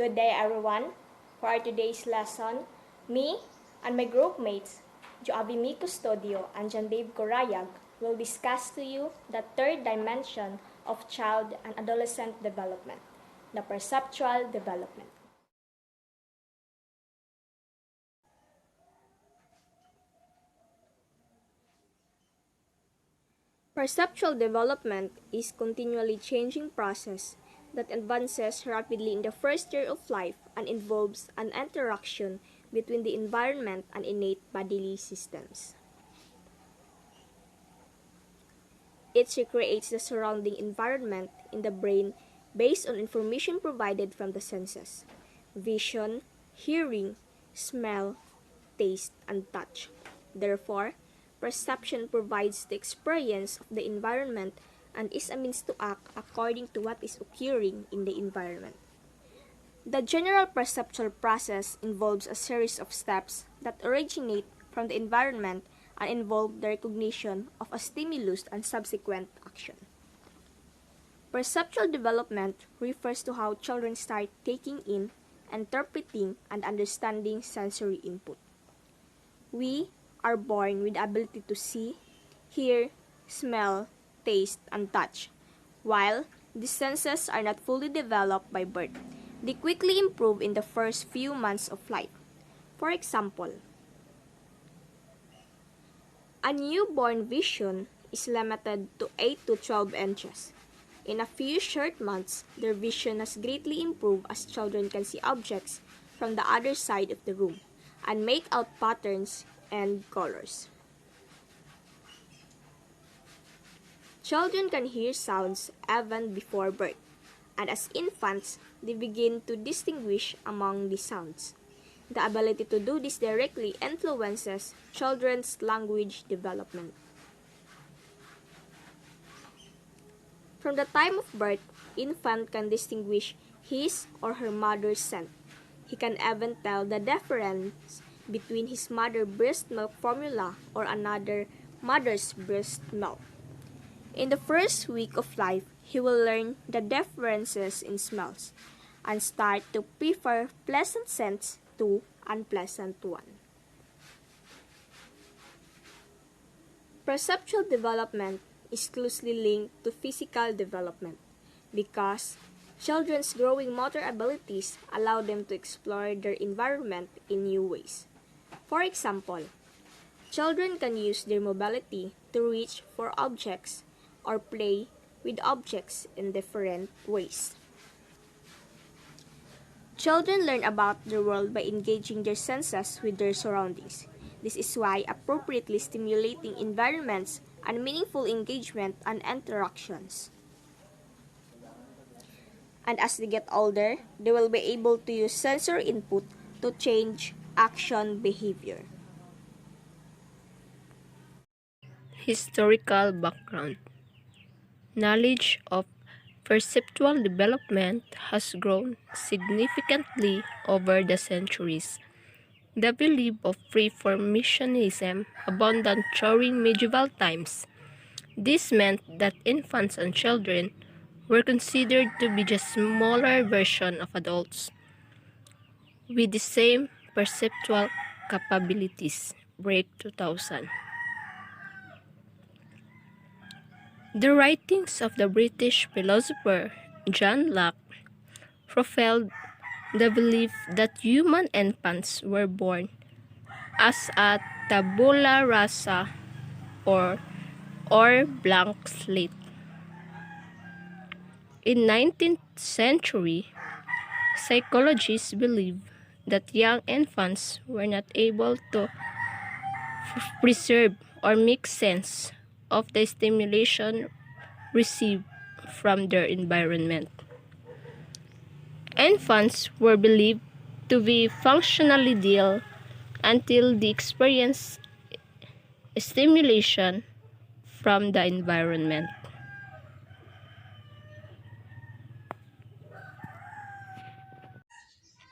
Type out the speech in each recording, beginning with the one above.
Good day everyone. For our today's lesson, me and my group mates, Joabi Custodio and John Babe Corayag, will discuss to you the third dimension of child and adolescent development, the perceptual development. Perceptual development is continually changing process that advances rapidly in the first year of life and involves an interaction between the environment and innate bodily systems. It recreates the surrounding environment in the brain based on information provided from the senses: vision, hearing, smell, taste, and touch. Therefore, perception provides the experience of the environment and is a means to act according to what is occurring in the environment. The general perceptual process involves a series of steps that originate from the environment and involve the recognition of a stimulus and subsequent action. Perceptual development refers to how children start taking in, interpreting, and understanding sensory input. We are born with the ability to see, hear, smell, taste, and touch. While these senses are not fully developed by birth, they quickly improve in the first few months of life. For example, a newborn vision is limited to 8 to 12 inches. In a few short months, their vision has greatly improved as children can see objects from the other side of the room and make out patterns and colors. Children can hear sounds even before birth, and as infants, they begin to distinguish among the sounds. The ability to do this directly influences children's language development. From the time of birth, infant can distinguish his or her mother's scent. He can even tell the difference between his mother's breast milk formula or another mother's breast milk. In the first week of life, he will learn the differences in smells and start to prefer pleasant scents to unpleasant ones. Perceptual development is closely linked to physical development because children's growing motor abilities allow them to explore their environment in new ways. For example, children can use their mobility to reach for objects or play with objects in different ways. Children learn about the world by engaging their senses with their surroundings. This is why appropriately stimulating environments and meaningful engagement and interactions. And as they get older, they will be able to use sensory input to change action behavior. Historical background. Knowledge of perceptual development has grown significantly over the centuries. The belief of preformationism abundant during medieval times. This meant that infants and children were considered to be just smaller version of adults with the same perceptual capabilities. Break 2000. The writings of the British philosopher John Locke propelled the belief that human infants were born as a tabula rasa or blank slate. In 19th century, psychologists believed that young infants were not able to preserve or make sense of the stimulation received from their environment. Infants were believed to be functionally dull until they experienced stimulation from the environment.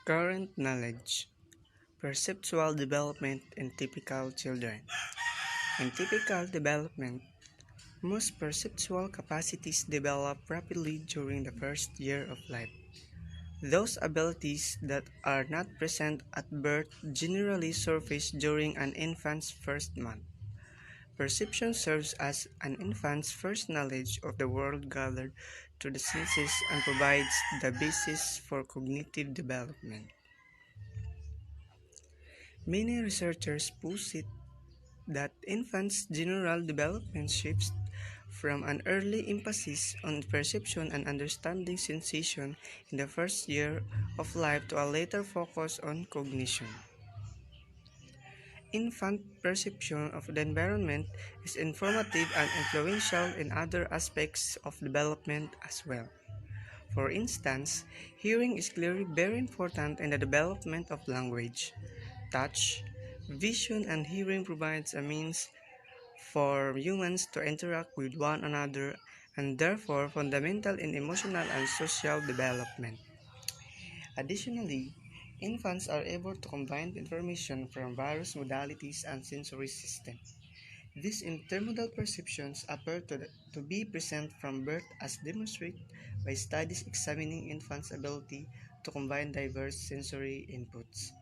Current knowledge. Perceptual development in typical children. In typical development, most perceptual capacities develop rapidly during the first year of life. Those abilities that are not present at birth generally surface during an infant's first month. Perception serves as an infant's first knowledge of the world gathered through the senses and provides the basis for cognitive development. Many researchers posit that infants' general development shifts from an early emphasis on perception and understanding sensation in the first year of life to a later focus on cognition. Infant perception of the environment is informative and influential in other aspects of development as well. For instance, hearing is clearly very important in the development of language. Touch, vision, and hearing provides a means for humans to interact with one another and therefore fundamental in emotional and social development. Additionally, infants are able to combine information from various modalities and sensory systems. These intermodal perceptions appear to be present from birth as demonstrated by studies examining infants' ability to combine diverse sensory inputs.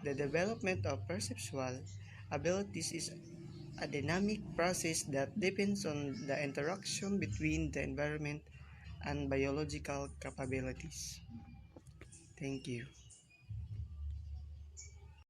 The development of perceptual abilities is a dynamic process that depends on the interaction between the environment and biological capabilities. Thank you.